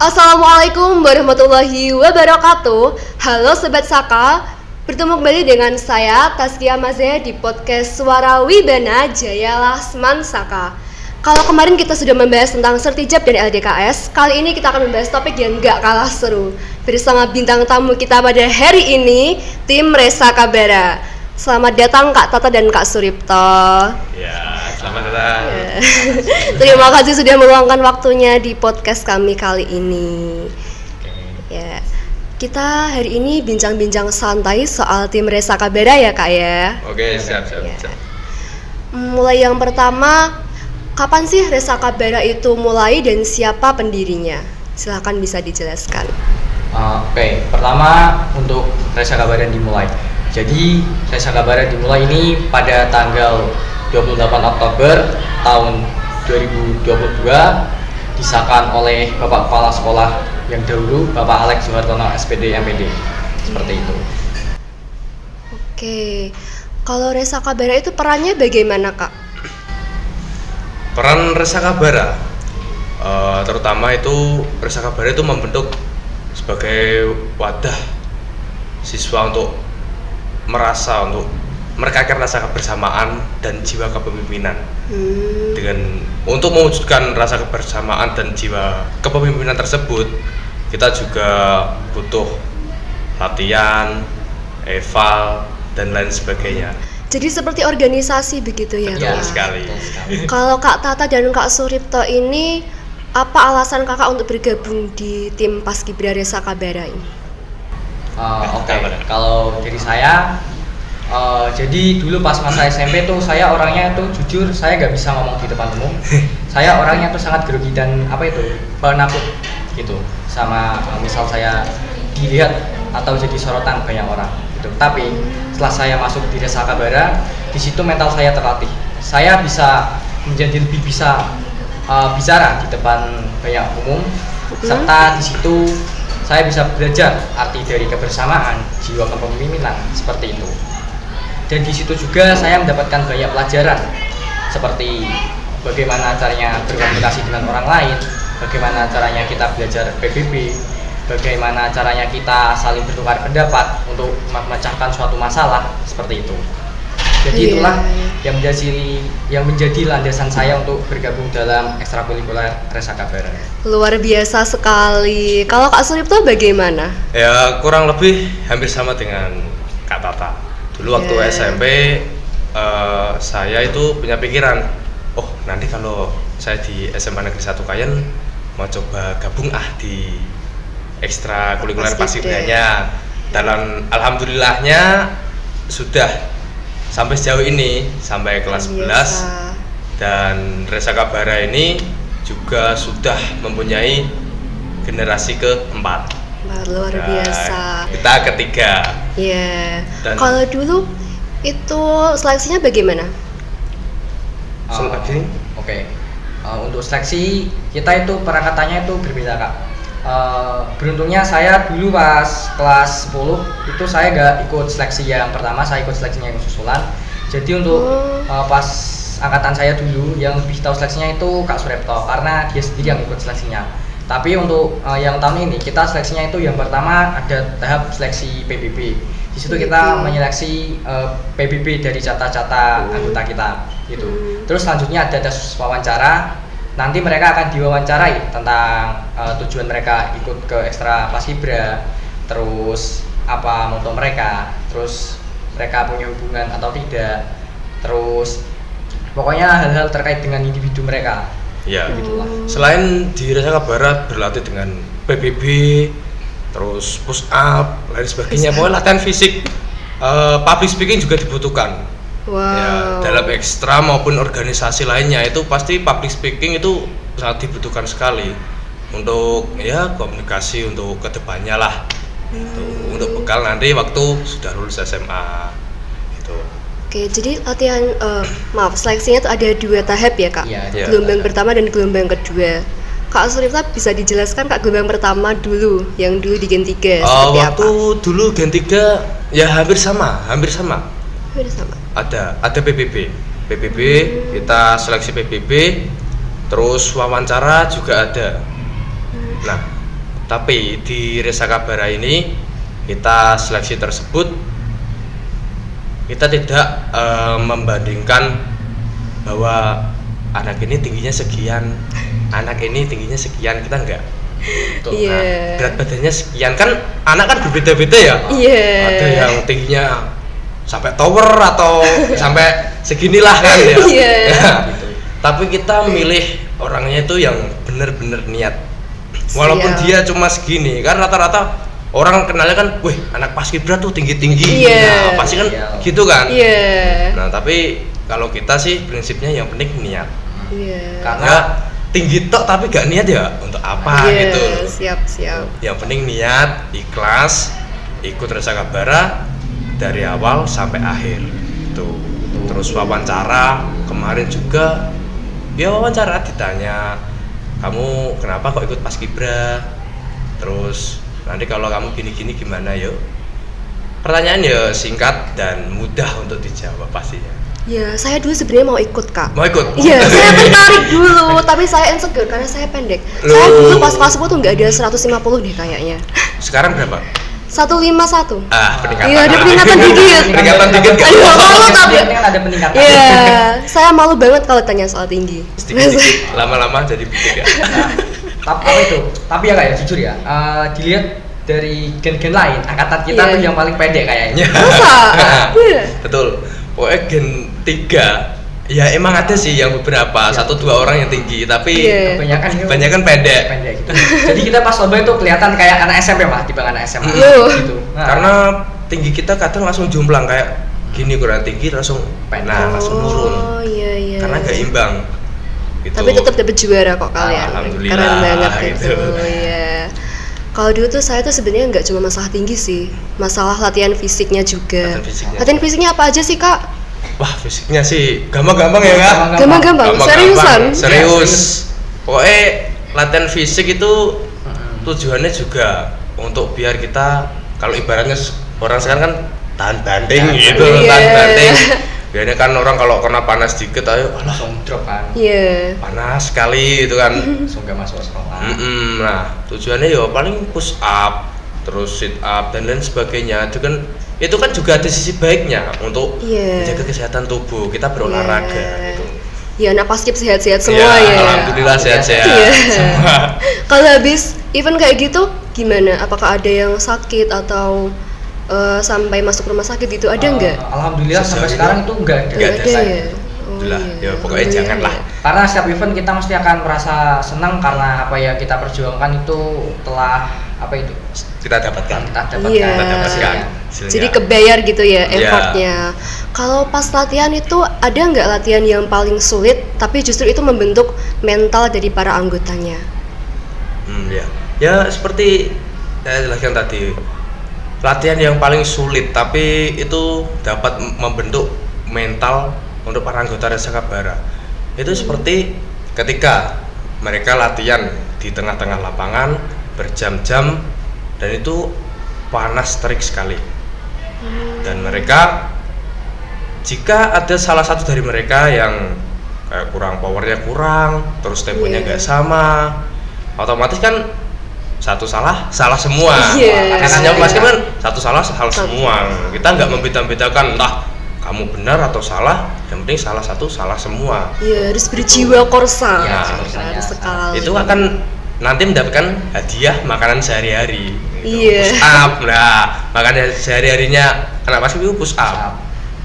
Assalamualaikum warahmatullahi wabarakatuh. Halo Sobat Saka, bertemu kembali dengan saya Taskia Mazeh di podcast Suara Wibana Jaya Lasman Saka. Kalau kemarin kita sudah membahas tentang Sertijab dan LDKS, kali ini kita akan membahas topik yang gak kalah seru bersama bintang tamu kita pada hari ini, tim Resa Kabara. Selamat datang Kak Tata dan Kak Suripto. Ya, selamat datang. Ya. Terima kasih sudah meluangkan waktunya di podcast kami kali ini. Ya, kita hari ini bincang-bincang santai soal tim Resa Kabara ya Kak ya. Oke, siap. Ya. Mulai yang pertama, kapan sih Resa Kabara itu mulai dan siapa pendirinya? Silakan bisa dijelaskan. Oke, pertama untuk Resa Kabara dimulai. Jadi Resa Kabara dimulai ini pada tanggal 28 Oktober tahun 2022 disahkan oleh Bapak Kepala Sekolah yang dahulu, Bapak Alex Suhartono SPD MPD. Seperti itu. Oke, kalau Resa Kabara itu perannya bagaimana Kak? Peran Resa Kabara, terutama itu Resa Kabara itu membentuk sebagai wadah siswa untuk merekakan rasa kebersamaan dan jiwa kepemimpinan. Untuk mewujudkan rasa kebersamaan dan jiwa kepemimpinan tersebut, kita juga butuh latihan, eval, dan lain sebagainya. Jadi seperti organisasi begitu ya? Betul Kak? sekali. Kalau Kak Tata dan Kak Suripto ini, apa alasan kakak untuk bergabung di tim Paskibra Resa Kabara ini? Oke, kalau dari saya, jadi dulu pas masa SMP tuh saya orangnya tuh jujur saya nggak bisa ngomong di depan umum. Saya orangnya tuh sangat grogi dan penakut gitu. Sama misal saya dilihat atau jadi sorotan banyak orang gitu. Tapi setelah saya masuk di Resa Kabara, di situ mental saya terlatih. Saya bisa menjadi lebih bisa bicara di depan banyak umum, serta di situ saya bisa belajar arti dari kebersamaan, jiwa kepemimpinan seperti itu. Dan di situ juga saya mendapatkan banyak pelajaran seperti bagaimana caranya berkomunikasi dengan orang lain, bagaimana caranya kita belajar PBB, bagaimana caranya kita saling bertukar pendapat untuk memecahkan suatu masalah seperti itu. Jadi itulah yang menjadi landasan saya untuk bergabung dalam ekstrakurikuler Resa Kabara. Luar biasa sekali. Kalau Kak Suripto bagaimana? Ya, kurang lebih hampir sama dengan Kak Tata. Dulu waktu SMP, saya itu punya pikiran, oh nanti kalau saya di SMA Negeri 1 Kayen mau coba gabung di ekstrakurikuler Paskibranya. Dan alhamdulillahnya sudah sampai sejauh ini, sampai kelas 11, dan Resa Kabara ini juga sudah mempunyai generasi keempat. Luar biasa. Kita ketiga. Iya. Kalau dulu itu seleksinya bagaimana? Seleksi? Oke. Untuk seleksi kita itu perangkatannya itu berbeda Kak. Beruntungnya saya dulu pas kelas 10 itu saya gak ikut seleksi yang pertama, saya ikut seleksinya yang susulan. Jadi untuk pas angkatan saya dulu yang lebih tahu seleksinya itu Kak Suripto karena dia sendiri yang ikut seleksinya. Tapi untuk yang tahun ini kita seleksinya itu yang pertama ada tahap seleksi PBB. Di situ kita menyeleksi PBB dari cata-cata anggota kita gitu. Terus selanjutnya ada tes wawancara. Nanti mereka akan diwawancarai tentang tujuan mereka ikut ke ekstra Paskibra, terus apa moto mereka, terus mereka punya hubungan atau tidak, terus pokoknya hal-hal terkait dengan individu mereka. Ya, begitulah. Selain di Resa Kabara berlatih dengan PBB, terus push up, lain sebagainya, pokoknya latihan fisik, public speaking juga dibutuhkan. Wow. Ya, dalam ekstra maupun organisasi lainnya itu pasti public speaking itu sangat dibutuhkan sekali untuk komunikasi untuk kedepannya lah. Untuk bekal nanti waktu sudah lulus SMA gitu. Oke, jadi latihan seleksinya itu ada 2 tahap ya Kak? Iya. Gelombang pertama dan gelombang kedua. Kak Suripto bisa dijelaskan Kak gelombang pertama dulu, yang dulu di Gen 3 seperti waktu apa? dulu Gen 3 ya hampir sama. Hampir sama. Ada PBB, kita seleksi PBB, terus wawancara juga ada. Nah, Tapi di Resakabara ini kita seleksi tersebut kita tidak membandingkan bahwa anak ini tingginya sekian, anak ini tingginya sekian, kita enggak. Tuh, Iya. berat badannya sekian, kan anak kan berbeda-beda ya. Iya. Ada yang tingginya sampai tower atau sampai seginilah kan ya. Iya. Gitu. Tapi kita milih orangnya itu yang benar-benar niat. Walaupun Siap. dia cuma segini, kan rata-rata orang kenalnya kan, wih anak paskibra tuh tinggi-tinggi. Iya. Nah, pasti kan Iya. gitu kan. Iya. Nah, tapi kalau kita sih prinsipnya yang penting niat. Iya. Karena Nggak tinggi tok tapi gak niat ya untuk apa Iya, gitu. siap. Yang penting niat, ikhlas, ikut Resakabara dari awal sampai akhir. Itu. Terus wawancara kemarin juga, ya wawancara ditanya, kamu kenapa kok ikut paskibra? Terus nanti kalau kamu gini-gini gimana yuk? Pertanyaan ya singkat dan mudah untuk dijawab pastinya. Ya, saya dulu sebenarnya mau ikut, Kak. Mau ikut? Iya, saya tertarik dulu, tapi saya insecure karena saya pendek. Loh. Saya dulu pas kelas 10 tuh nggak ada 150 deh kayaknya. Sekarang berapa? 151. Peningkatan. Iya, ada peningkatan dikit. Peningkatan dikit kan? Aduh, malu tapi. Ini kan ada peningkatan. Iya, saya malu banget kalau tanya soal tinggi. Sedikit-sedikit, lama-lama jadi bukit ya. Tapi apa itu? Tapi ya kayak jujur ya, dilihat dari gen-gen lain, angkatan kita Iya. tuh yang paling pede kayaknya. Masa? Iya. Betul. Pokoknya gen 3 ya emang ada sih yang beberapa, 1-2 orang yang tinggi, tapi Iya. Kebanyakan pendek. pendek gitu. Jadi kita pas lomba itu kelihatan kayak anak SMP mah, dibanding anak SMA Loh. gitu. Nah, Karena tinggi kita kadang langsung jomplang kayak gini, kurang tinggi langsung langsung nurun. Oh, iya. Karena gak imbang. Gitu. Tapi tetap dapat juara kok kalian. Alhamdulillah, Keren banget gitu. itu. Iya. Kalau dulu tuh saya tuh sebenarnya nggak cuma masalah tinggi sih, masalah latihan fisiknya juga. Latihan fisiknya. Apa aja sih, Kak? Wah, fisiknya sih gampang-gampang ya kak. Gampang-gampang. Seriusan? Serius. Pokoknya latihan fisik itu tujuannya juga untuk biar kita, kalau ibaratnya orang sekarang kan tahan banting gitu, Iya. tahan banting. Biasanya kan orang kalau kena panas dikit, ayo alah langsung drop kan, Iya. panas sekali itu kan. langsung gak masuk sekolah. Nah, tujuannya ya paling push up, terus sit up dan lain sebagainya. Itu kan juga ada sisi baiknya untuk Iya. menjaga kesehatan tubuh kita berolahraga Iya. gitu. Ya, anak paskib sehat-sehat semua Ya, ya. alhamdulillah sehat-sehat. Iya. Semua. Kalau habis event kayak gitu gimana? Apakah ada yang sakit atau sampai masuk rumah sakit gitu? Ada nggak? Alhamdulillah sampai Sejauh sekarang ini itu enggak nggak ada. ada. ya. Alhamdulillah. Ya, pokoknya Alhamdulillah, janganlah. ya. Karena setiap event kita mesti akan merasa senang karena apa yang kita perjuangkan itu telah apa itu Kita dapatkan. kita dapatkan. Iya. Kita dapatkan. hasilnya. Jadi kebayar gitu ya Iya. effortnya. Kalau pas latihan itu ada nggak latihan yang paling sulit tapi justru itu membentuk mental dari para anggotanya? Ya. Ya seperti saya jelaskan tadi, latihan yang paling sulit tapi itu dapat membentuk mental untuk para anggota Resakabara. Itu seperti ketika mereka latihan di tengah-tengah lapangan berjam-jam dan itu panas terik sekali. Dan mereka, jika ada salah satu dari mereka yang kayak powernya kurang, terus temponya Iya. nggak sama, otomatis kan satu salah semua. Iya. Biasanya Iya. pasti kan satu salah semua. Kita nggak membeda-bedakan entah kamu benar atau salah, yang penting salah satu salah semua. Iya, harus berjiwa korsa. Iya, Harus sekali. Itu akan nanti mendapatkan hadiah makanan sehari-hari. Iya. Push up. Nah, makanan sehari-harinya anak paskib itu push up.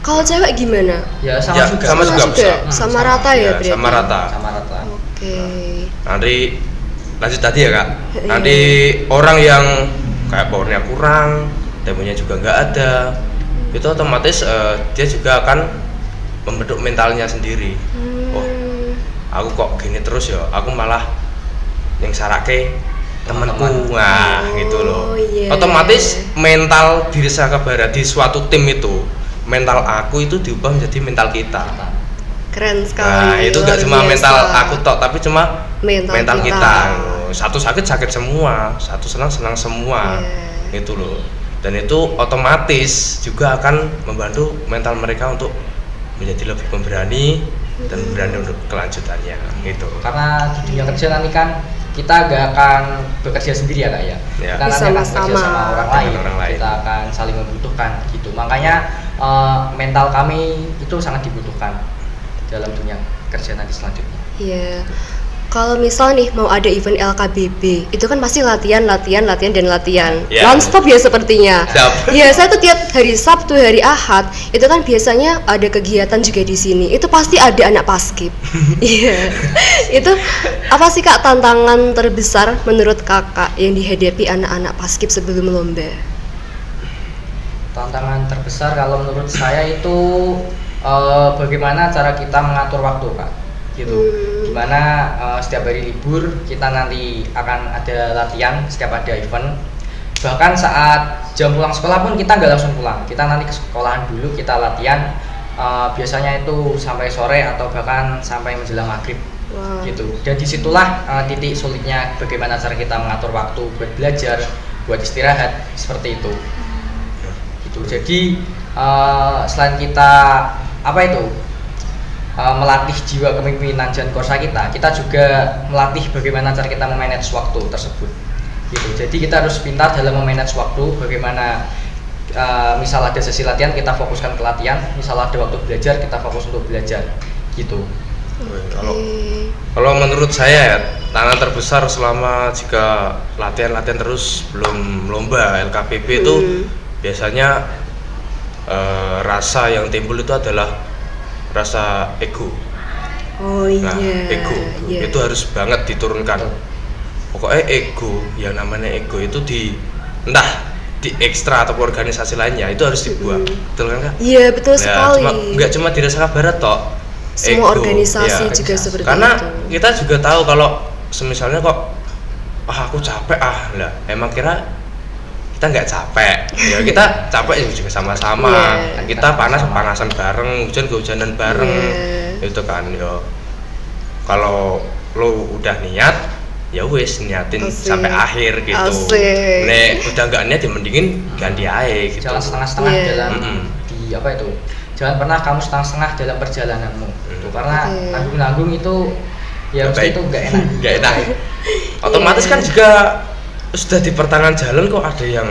Kalau cewek gimana? Ya Ya, sama juga. sama juga push up. Sama rata ya berarti. Sama rata. Sama rata. Oke. Nanti lanjut tadi ya kak. Iya. Nanti orang yang kayak powernya kurang, temponya juga nggak ada, itu otomatis dia juga akan membentuk mentalnya sendiri. Oh, aku kok gini terus ya, aku malah yang sarake temanku, nah gitu loh. iya. Otomatis mental diri Resakabara di suatu tim itu, mental aku itu diubah menjadi mental kita. Keren sekali. Nah itu luar gak cuma biasa. mental aku tok, tapi cuma mental kita. kita. Satu sakit semua, satu senang semua, Iya. gitu loh. Dan itu otomatis juga akan membantu mental mereka untuk menjadi lebih pemberani dan berani untuk kelanjutannya, gitu. Karena di dunia kerja nanti kan kita gak akan bekerja sendiri ya kak ya. Ya. Kita nanti akan bekerja Bersama-sama sama orang dengan lain. orang lain. Kita akan saling membutuhkan gitu. Makanya mental kami itu sangat dibutuhkan dalam dunia kerja nanti selanjutnya. Iya. Kalau misal nih mau ada event LKBB, itu kan pasti latihan dan latihan. Ya. Non-stop ya sepertinya. Siap. Iya, saya tuh tiap hari Sabtu, hari Ahad, itu kan biasanya ada kegiatan juga di sini. Itu pasti ada anak paskib. Iya. Itu apa sih Kak tantangan terbesar menurut Kakak yang dihadapi anak-anak paskib sebelum lomba? Tantangan terbesar kalau menurut saya itu bagaimana cara kita mengatur waktu kak gitu. Dimana setiap hari libur kita nanti akan ada latihan, setiap ada event, bahkan saat jam pulang sekolah pun kita nggak langsung pulang, kita nanti ke sekolahan dulu, kita latihan biasanya itu sampai sore atau bahkan sampai menjelang maghrib. Wah. Gitu. Dan disitulah titik sulitnya bagaimana cara kita mengatur waktu buat belajar, buat istirahat, seperti itu. Gitu. Jadi selain kita melatih jiwa kepemimpinan dan korsa kita juga melatih bagaimana cara kita memanage waktu tersebut. Gitu. Jadi kita harus pintar dalam memanage waktu, bagaimana misal ada sesi latihan kita fokuskan ke latihan, misal ada waktu belajar kita fokus untuk belajar. Gitu. Kalau menurut saya ya, tantangan terbesar selama jika latihan terus belum lomba LKPB itu biasanya rasa yang timbul itu adalah rasa ego. Oh Nah, iya. ego Iya. itu harus banget diturunkan. Pokoknya ego, yang namanya ego itu entah di ekstra atau organisasi lainnya itu harus dibuang. Betul kan Kak? Iya, betul sekali. Nggak cuma di Resa Barat toh. Semua Ego, organisasi ya. juga seperti Karena itu. kita juga tahu kalau semisalnya kok aku capek lah emang kira kita nggak capek ya, kita capek juga sama-sama. Yeah. Kita panasan bareng, hujanan bareng. Yeah. Itu kan yo, kalau lo udah niat ya wis niatin Asik. sampai akhir gitu. Asik. Nek udah nggak niat ya mendingin ganti aja gitu. Jangan setengah-setengah Iya. dalam jangan pernah kamu setengah-setengah dalam perjalananmu itu, karena Oke. nanggung-nanggung itu ya mesti Baik. itu nggak enak. Nggak enak. Otomatis Iya. kan juga sudah di pertengahan jalan kok ada yang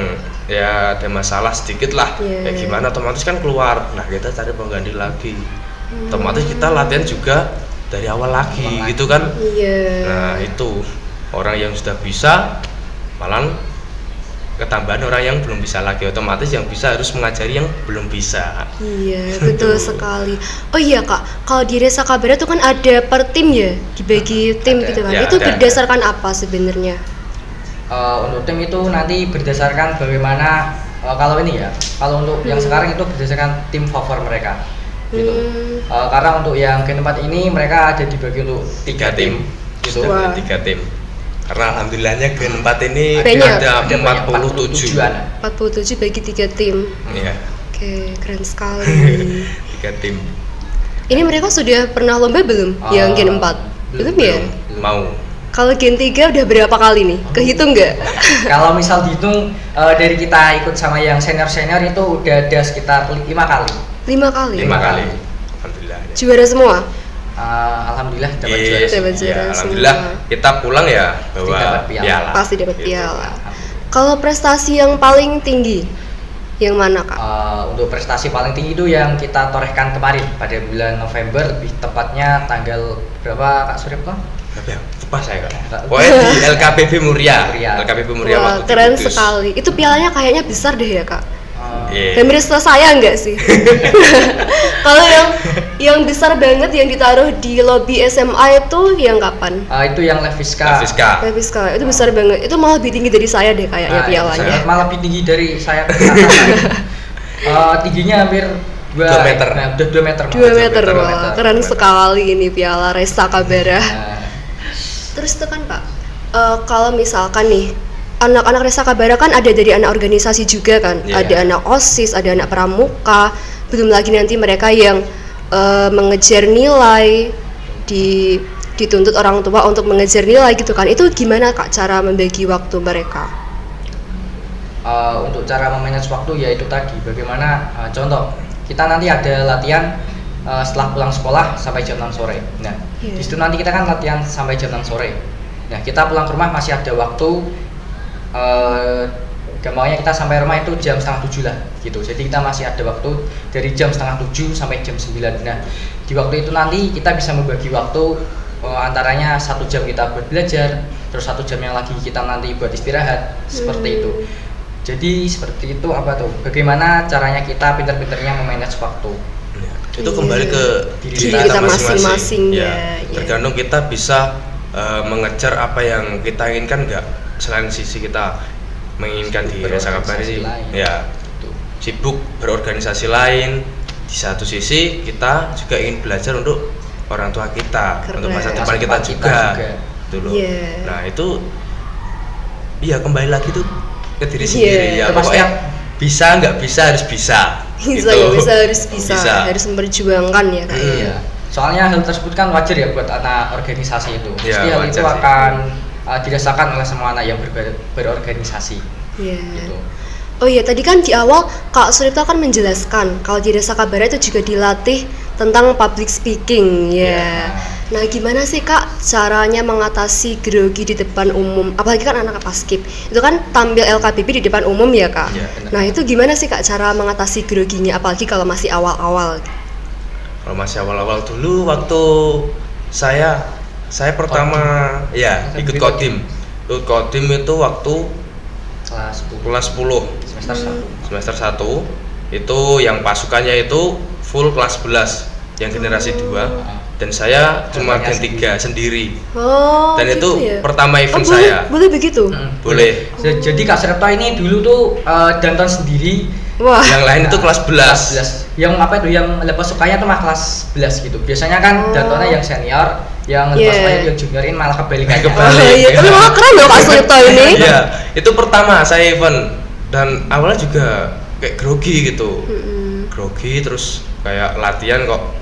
ya ada masalah sedikit lah. Iya. Kayak gimana otomatis kan keluar. Nah, kita cari pengganti lagi. Otomatis kita latihan juga dari awal lagi Ulang gitu kan. Iya. Nah, itu orang yang sudah bisa malah ketambahan orang yang belum bisa lagi, otomatis yang bisa harus mengajari yang belum bisa. Iya, betul sekali. Oh iya Kak, kalau di Resa Kabera tuh kan ada per tim ya, dibagi tim Ada, gitu kan. ya, Itu ada. berdasarkan apa sebenarnya? Untuk tim itu nanti berdasarkan bagaimana kalau ini ya, kalau untuk yang sekarang itu berdasarkan tim favor mereka gitu. Karena untuk yang Gen 4 ini mereka ada dibagi untuk 3 tim gitu. Wah. Sudah ada 3 tim. Karena alhamdulillahnya Gen 4 ini Banyak. ada Ada 47. 47-an. 47 bagi 3 tim. Iya, Oke, keren sekali. 3 tim. Ini mereka sudah pernah lomba belum? Yang Gen 4? Belum ya? Mau. Kalau Gen 3 udah berapa kali nih? Kehitung nggak? Kalau misal dihitung dari kita ikut sama yang senior-senior itu udah ada sekitar 5 kali. 5 kali. 5 kali. Alhamdulillah. Juara semua? Alhamdulillah dapat Iya, juara. Dapat iya, juara alhamdulillah semua. kita pulang ya bawa Dapat piala. piala. Pasti dapat Gitu. piala. Kalau prestasi yang paling tinggi, yang mana Kak? Untuk prestasi paling tinggi itu yang kita torehkan kemarin pada bulan November, lebih tepatnya tanggal berapa Kak Suryapto? Tapi ya, lupa saya Kak. Nggak. Pokoknya di LKPB Muria. Muria. LKPB Muria Wah, waktu di keren Kudus. sekali. Itu pialanya kayaknya besar deh ya Kak. Iya. Hampir saya enggak sih? Kalau yang besar banget yang ditaruh di lobi SMA itu yang kapan? Itu yang Leviska. Leviska. Leviska, itu besar banget. Itu malah lebih tinggi dari saya deh kayaknya Nah, pialanya. malah lebih tinggi dari saya. Tingginya hampir 2 meter. Nah, udah 2 meter. 2 meter, 2 wah, meter. keren sekali ini piala Resa Kabera. Nah, Terus itu kan Pak, kalau misalkan nih anak-anak Resa Kabara kan ada dari anak organisasi juga kan, Iya. ada anak OSIS, ada anak pramuka, belum lagi nanti mereka yang mengejar nilai, dituntut orang tua untuk mengejar nilai gitu kan. Itu gimana Kak cara membagi waktu mereka? untuk cara memanage waktu ya itu tadi bagaimana contoh kita nanti ada latihan setelah pulang sekolah sampai jam 6 sore. Nah, Iya. di situ nanti kita kan latihan sampai jam 6 sore. Nah kita pulang ke rumah masih ada waktu, gampangnya kita sampai rumah itu jam 6:30 lah gitu. Jadi kita masih ada waktu dari jam 6:30 sampai jam 9. Nah di waktu itu nanti kita bisa membagi waktu, antaranya 1 jam kita buat belajar, terus 1 jam yang lagi kita nanti buat istirahat, seperti itu. Jadi seperti itu apa tuh? Bagaimana caranya kita pintar-pintarnya memanage waktu? Ya, itu kembali ke diri kita kita masing-masing masing-masing. ya. Tergantung kita bisa mengejar apa yang kita inginkan nggak. Selain sisi kita menginginkan di Resa Kabar ini, ya sibuk berorganisasi lain. Di satu sisi kita juga ingin belajar untuk orang tua kita, Keren. untuk masa depan kita juga. Gitu loh. Yeah. Nah itu, iya kembali lagi tuh ke diri sendiri ya. Pokoknya bisa nggak bisa harus bisa. Bisa Gitu. nggak bisa, harus memperjuangkan ya Kak. Iya. Soalnya hal tersebut kan wajar ya buat anak organisasi itu. Ya, Pasti hal wajar itu sih. akan dirasakan oleh semua anak yang berorganisasi. Iya. Gitu. Oh iya, tadi kan di awal Kak Suripto kan menjelaskan kalau di Resa Kabara itu juga dilatih tentang public speaking ya. Nah, gimana sih Kak caranya mengatasi grogi di depan umum? Apalagi kan anak paskib. Itu kan tampil LKBP di depan umum ya, Kak. Iya, benar. Nah, itu gimana sih Kak cara mengatasi groginya apalagi kalau masih awal-awal? Kalau masih awal-awal dulu waktu saya pertama ya ikut Kodim. Ikut Kodim itu waktu Kelas 10 kelas 10 semester 1 itu yang pasukannya itu full kelas 11 yang generasi 2 dan saya cuma gen 3 sendiri. Oh, Dan gitu itu ya? pertama event boleh, saya. Boleh begitu? Boleh. Jadi Kak Suripto ini dulu tuh danton sendiri. Wah. Yang lain itu kelas 11. Yang apa itu yang lepas sukanya tuh mah kelas 11 gitu. Biasanya kan dantonnya yang senior, yang lepas Yeah. sukanya yang juniorin malah kebalikannya. Kebalik. Oh iya, tapi malah keren loh Kak Suripto ini. Iya, itu pertama saya event dan awalnya juga kayak grogi gitu. Grogi terus kayak latihan kok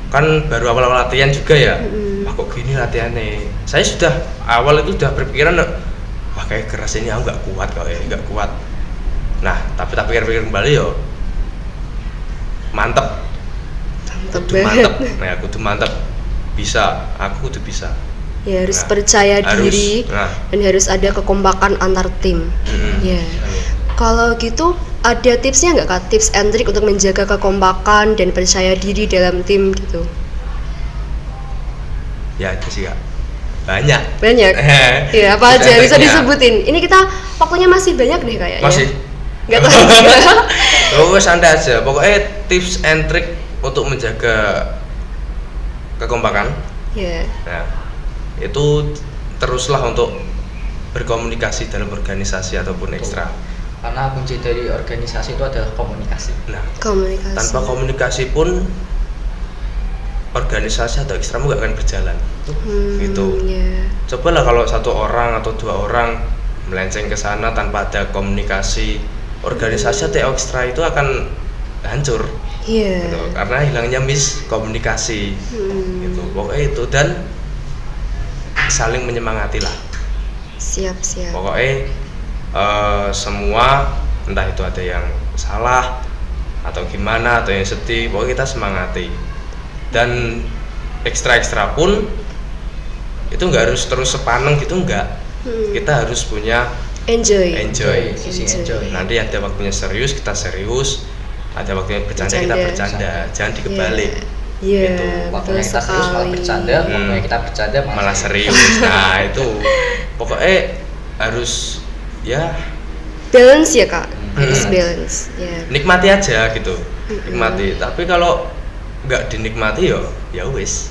kan baru awal-awal latihan juga ya. Wah kok gini latihannya. Saya sudah awal itu udah berpikiran wah kayak keras ini aku nggak kuat kok ya, nggak kuat. Nah, tapi tak pikir-pikir kembali yo mantep. Kudu banget. mantep. Nah, kudu mantep. Bisa, aku kudu bisa. Ya harus Nah, percaya harus. diri Nah. dan harus ada kekompakan antar tim. Ya. Kalau gitu ada tipsnya nggak Kak? Tips and trick untuk menjaga kekompakan dan percaya diri dalam tim gitu? Ya itu sih Kak. Banyak. Banyak. Iya, apa aja bisa Tekniknya. disebutin? Ini kita waktunya masih banyak deh kayaknya. Masih. Nggak tahu juga. Oh, santai aja. Pokoknya tips and trick untuk menjaga kekompakan. Ya. Nah, itu teruslah untuk berkomunikasi dalam organisasi ataupun ekstra. Karena kunci dari organisasi itu adalah komunikasi. Nah, Komunikasi. tanpa komunikasi pun organisasi atau ekstramu gak akan berjalan. Gitu. Ya. Cobalah kalau 1 orang atau 2 orang melenceng ke sana tanpa ada komunikasi, organisasi atau ekstra itu akan hancur. Iya. Gitu. Karena hilangnya miskomunikasi. Gitu. Pokoknya itu dan saling menyemangati lah. Siap. Pokoknya semua entah itu ada yang salah atau gimana atau yang sedih, pokoknya kita semangati. Dan ekstra pun itu nggak harus terus sepaneng gitu, enggak. Kita harus punya Enjoy. Sisi enjoy. Nanti ada waktunya serius kita serius, ada waktunya bercanda kita bercanda, jangan dikebalik. Iya. Gitu. Waktunya kita serius malah bercanda, waktunya kita bercanda Malah serius. Nah itu pokoknya harus ya Balance ya Kak. Harus balance. Ya. nikmati aja gitu, nikmati. Tapi kalau nggak dinikmati ya wis.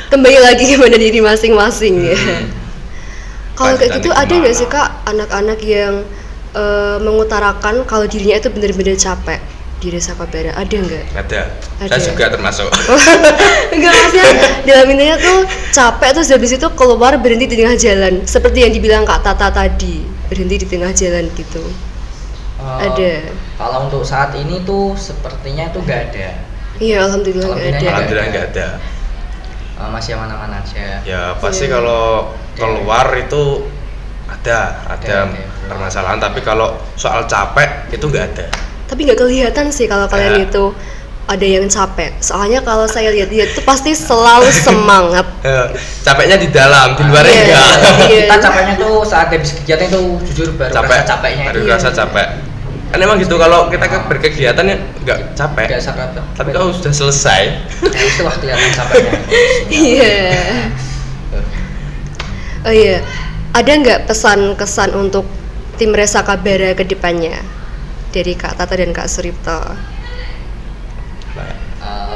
Kembali lagi kepada diri masing-masing ya. Kalau kayak gitu Lanjutannya ada nggak gimana? sih Kak anak-anak yang mengutarakan kalau dirinya itu benar-benar capek di Resa Kabara? Ada nggak? Ada. Ada. Saya juga termasuk. Enggak, maksudnya dalam intinya tuh capek terus habis itu keluar berhenti di tengah jalan seperti yang dibilang Kak Tata tadi, berhenti di tengah jalan gitu. Ada. Kalau untuk saat ini tuh sepertinya itu nggak ada. Iya, alhamdulillah nggak ada. Alhamdulillah nggak ada. Masih aman-aman aja. Ya pasti Iya. kalau keluar itu ada Ada. permasalahan. Tapi kalau soal capek itu nggak ada. Tapi nggak kelihatan sih kalau kalian Nggak. itu ada yang capek. Soalnya kalau saya lihat-lihat itu pasti selalu semangat. Capeknya di dalam, di luarnya Iya. enggak. Iya. Kita capeknya tuh saat habis kegiatan itu jujur baru rasa capeknya. baru Iya. rasa capek. Kan emang gitu kalau kita berkegiatan ya nggak capek. Biasa rata. Tapi kalau sudah selesai, Nah, itu wah kelihatan capeknya. Iya. Oh iya. Ada nggak pesan-kesan untuk tim Resa Kabara ke depannya? Dari Kak Tata dan Kak Suripto.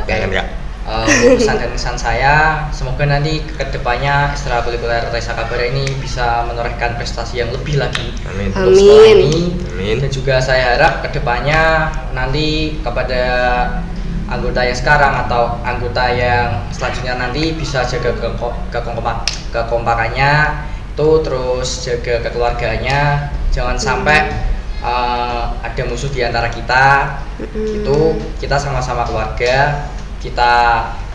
Oke. jangan nggak. Pesan dan kesan saya, semoga nanti kedepannya ekstrakurikuler Resa Kabara ini bisa menorehkan prestasi yang lebih lagi Amin. untuk sekolah Amin. ini. Amin. Dan juga saya harap kedepannya nanti kepada anggota yang sekarang atau anggota yang selanjutnya nanti bisa jaga kekompakannya itu, terus jaga kekeluarganya, jangan sampai ada musuh di antara kita. Itu kita sama-sama keluarga, kita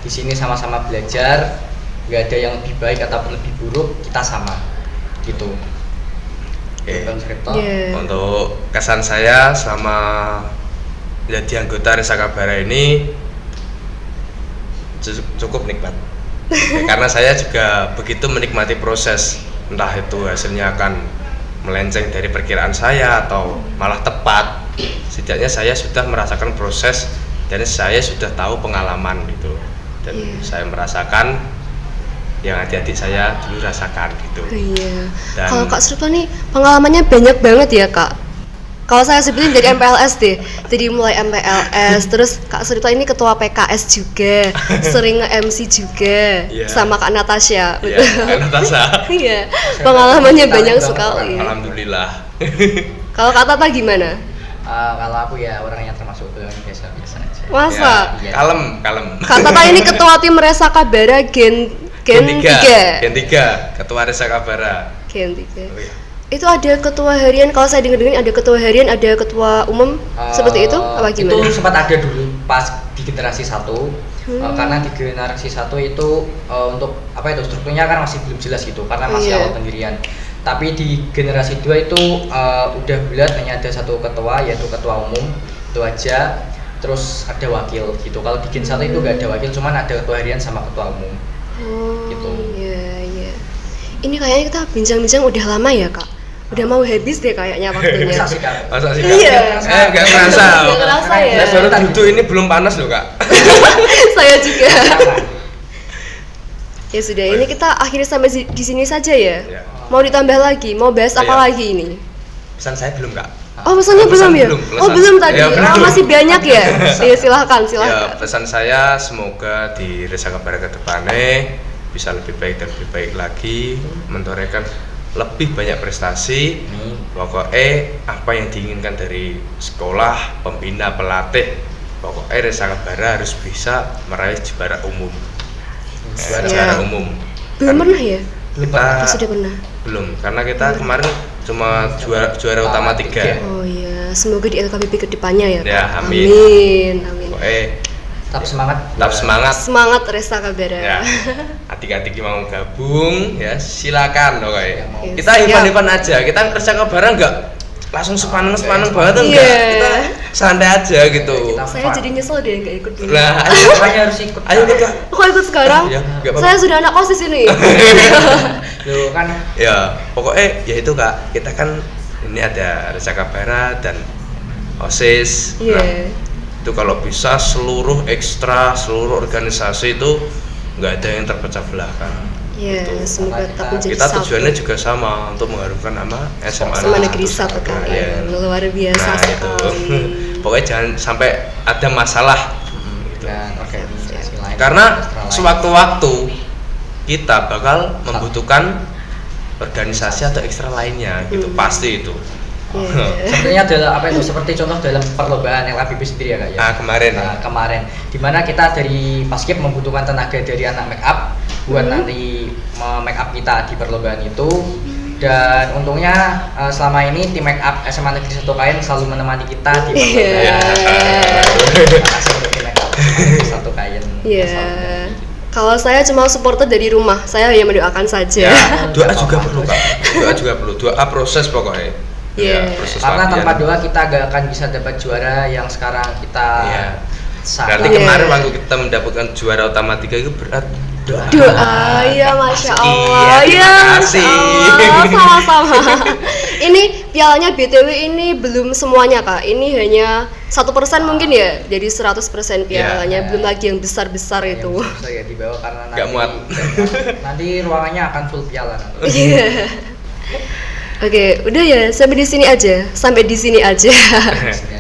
di sini sama-sama belajar, nggak ada yang lebih baik ataupun lebih buruk, kita sama gitu. Oke. Bang Suripto. Iya. Untuk kesan saya selama jadi anggota Resa Kabara ini cukup nikmat. Ya, karena saya juga begitu menikmati proses, entah itu hasilnya akan melenceng dari perkiraan saya atau malah tepat. Setidaknya saya sudah merasakan proses dan saya sudah tahu pengalaman gitu. Dan Iya. saya merasakan yang adik-adik saya dulu rasakan gitu. Iya. Dan- Kalau Kak Suripto nih pengalamannya banyak banget ya Kak. Kalau saya sebutin dari MPLS deh, jadi mulai MPLS, terus Kak Suripto ini ketua PKS juga, sering nge-MC juga, Iya. sama Kak Natasha. Iya, Kak Natasha. Iya, pengalamannya Talent banyak banget, sekali. Alhamdulillah. Kalau Kak Tata gimana? Kalau aku ya orangnya termasuk biasa-biasa aja. Masa? Iya. Kalem. Kak Tata ini ketua tim Resa Kabara Gen 3. Gen 3, Ketua Resa Kabara. Gen 3. Oh, iya. Itu ada ketua harian, kalau saya dengar ada ketua harian, ada ketua umum, seperti itu apa gimana? Itu sempat ada dulu pas di generasi 1. Karena di generasi 1 itu untuk apa itu strukturnya kan masih belum jelas gitu karena masih Iya. awal pendirian. Tapi di generasi 2 itu udah bulat, hanya ada satu ketua yaitu ketua umum, itu aja. Terus ada wakil gitu. Kalau di gen 1 itu nggak ada wakil, cuman ada ketua harian sama ketua umum. Oh, Gitu. iya, iya. Ini kayaknya kita bincang-bincang udah lama ya Kak? Udah mau habis deh kayaknya waktunya. Masa sih Kak? Masa sih, Kak? Iya. Nggak kerasa. Nggak kerasa ya? Saya baru duduk ini belum panas loh, Kak. Saya juga. Ya sudah, ini kita akhirnya sampai di sini saja ya. Ya. Mau ditambah lagi? Mau bahas apa Iya. lagi ini? Pesan saya belum, Kak. Oh, pesannya belum ya? Pesan. Oh, belum tadi. Ya, belum. Oh, masih banyak ya? Iya, silahkan. Ya, pesan saya semoga di Resa Kabara ke depannya bisa lebih baik dan lebih baik lagi, mentorehkan lebih banyak prestasi. Pokoknya apa yang diinginkan dari sekolah, pembina, pelatih, pokoknya Resa Kabara harus bisa meraih juara umum. Juara umum. Belum pernah ya? Kita Apa sudah pernah? belum, karena kita kemarin cuma juara utama 3. Oh iya, semoga di LKBP ke depannya ya. Ya, Kak. amin. Amin. Pokoknya Tetap semangat. tetap semangat. Semangat Resa Kabara. Ya, adik-adik yang mau gabung ya silakan loh kayak. Mau. Kita Siap. event-event aja. Kita Resa Kabara enggak langsung sepaneng-sepaneng banget Iya. enggak. Kita santai aja gitu. Kita Saya jadi nyesel deh nggak ikut dulu. Nah, ayo Makanya harus ikut. ayo kita. Kok ikut sekarang? Ya, nggak apa-apa. Saya sudah anak OSIS ini. Loh kan Ya, pokoknya ya itu Kak. Kita kan ini ada Resa Kabara dan OSIS. Iya. Nah, itu kalau bisa seluruh organisasi itu nggak ada yang terpecah belah kan. Iya, Gitu. semoga tetap menjadi Kita satu. tujuannya juga sama untuk mengharumkan nama SMA Sama negeri satu Kabara, Kak. ya. Luar biasa Nah itu, sekali. pokoknya jangan sampai ada masalah. Gitu. dan organisasi lain. Karena ekstra lain. sewaktu-waktu kita bakal membutuhkan organisasi atau ekstra lainnya, gitu pasti itu. Iya. Sebenarnya adalah apa itu seperti contoh dalam perlombaan LKBP sendiri ya Kak ya. Kemarin. Nah, kemarin dimana kita dari Paskib membutuhkan tenaga dari anak make up buat nanti make up kita di perlombaan itu. Dan untungnya selama ini tim make up SMA Negeri 1 Kayen selalu menemani kita di perlombaan. Iya. Terima kasih untuk tim make up SMA Negeri 1 Kayen. Iya. Kalau saya cuma supporter dari rumah, saya hanya mendoakan saja. Ya, doa juga perlu Kak. Doa juga perlu. Doa proses pokoknya. Iya. Proses Karena latihan. tanpa doa kita gak akan bisa dapat juara yang sekarang kita Iya. Berarti Iya. kemarin waktu kita mendapatkan juara utama 3 itu berat Doa, ya Masya Allah. Iya, Ya, terima Masya kasih. Allah, sama-sama. Ini pialanya BTW ini belum semuanya Kak. Ini hanya 1% mungkin ya. Jadi 100% pialanya, Iya. belum lagi yang besar-besar itu. Bisa ya dibawa karena nanti Nggak muat. nanti ruangannya akan full piala nanti. Iya. Oke, udah ya, sampai di sini aja. Sampai di sini aja.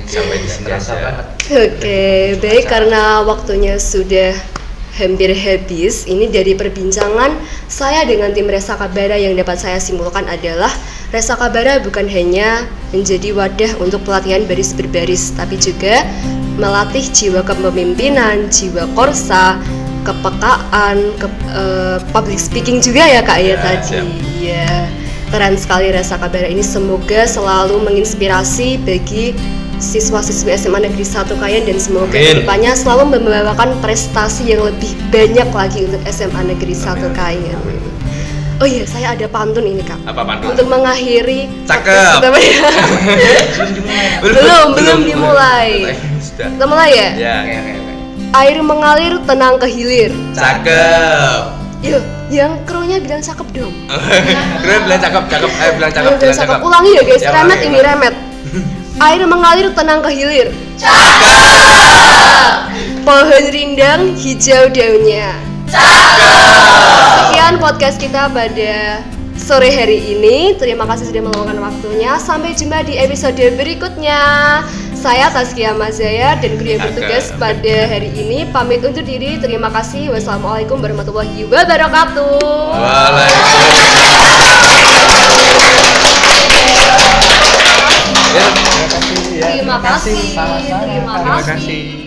Sampai di sini Terasa aja. banget. Oke, baik karena waktunya sudah hampir habis. Ini dari perbincangan saya dengan tim Resa Kabara yang dapat saya simpulkan adalah Resa Kabara bukan hanya menjadi wadah untuk pelatihan baris berbaris, tapi juga melatih jiwa kepemimpinan, jiwa korsa, kepekaan, public speaking juga ya Kak ya Ya, tadi. siap. Ya, keren sekali Resa Kabara ini. Semoga selalu menginspirasi bagi siswa-siswi SMA Negeri 1 Kayen dan semoga Amin. kedepannya selalu membawakan prestasi yang lebih banyak lagi untuk SMA Negeri 1 Amin. Kayen. Oh iya, saya ada pantun ini Kak. Apa pantun? Untuk mengakhiri Cakep. podcast pertama ya. Belum dimulai. Sudah. Kita mulai ya? Ya. Oke. Air mengalir tenang ke hilir. Cakep. Yuk, yang krunya bilang cakep dong. Keren bilang cakep. Bilang cakep. Bilang cakep. Ulangi ya guys, Ya, remet ulangi, ini ulangi. remet. Air mengalir tenang ke hilir. Pohon rindang hijau daunnya. Sekian podcast kita pada sore hari ini. Terima kasih sudah meluangkan waktunya. Sampai jumpa di episode berikutnya. Saya Taskia Mazaya dan kru yang bertugas pada hari ini pamit undur diri. Terima kasih. Wassalamualaikum warahmatullahi wabarakatuh. Waalaikumsalam. Terima kasih. Sama-sama. Terima Terima kasih. kasih.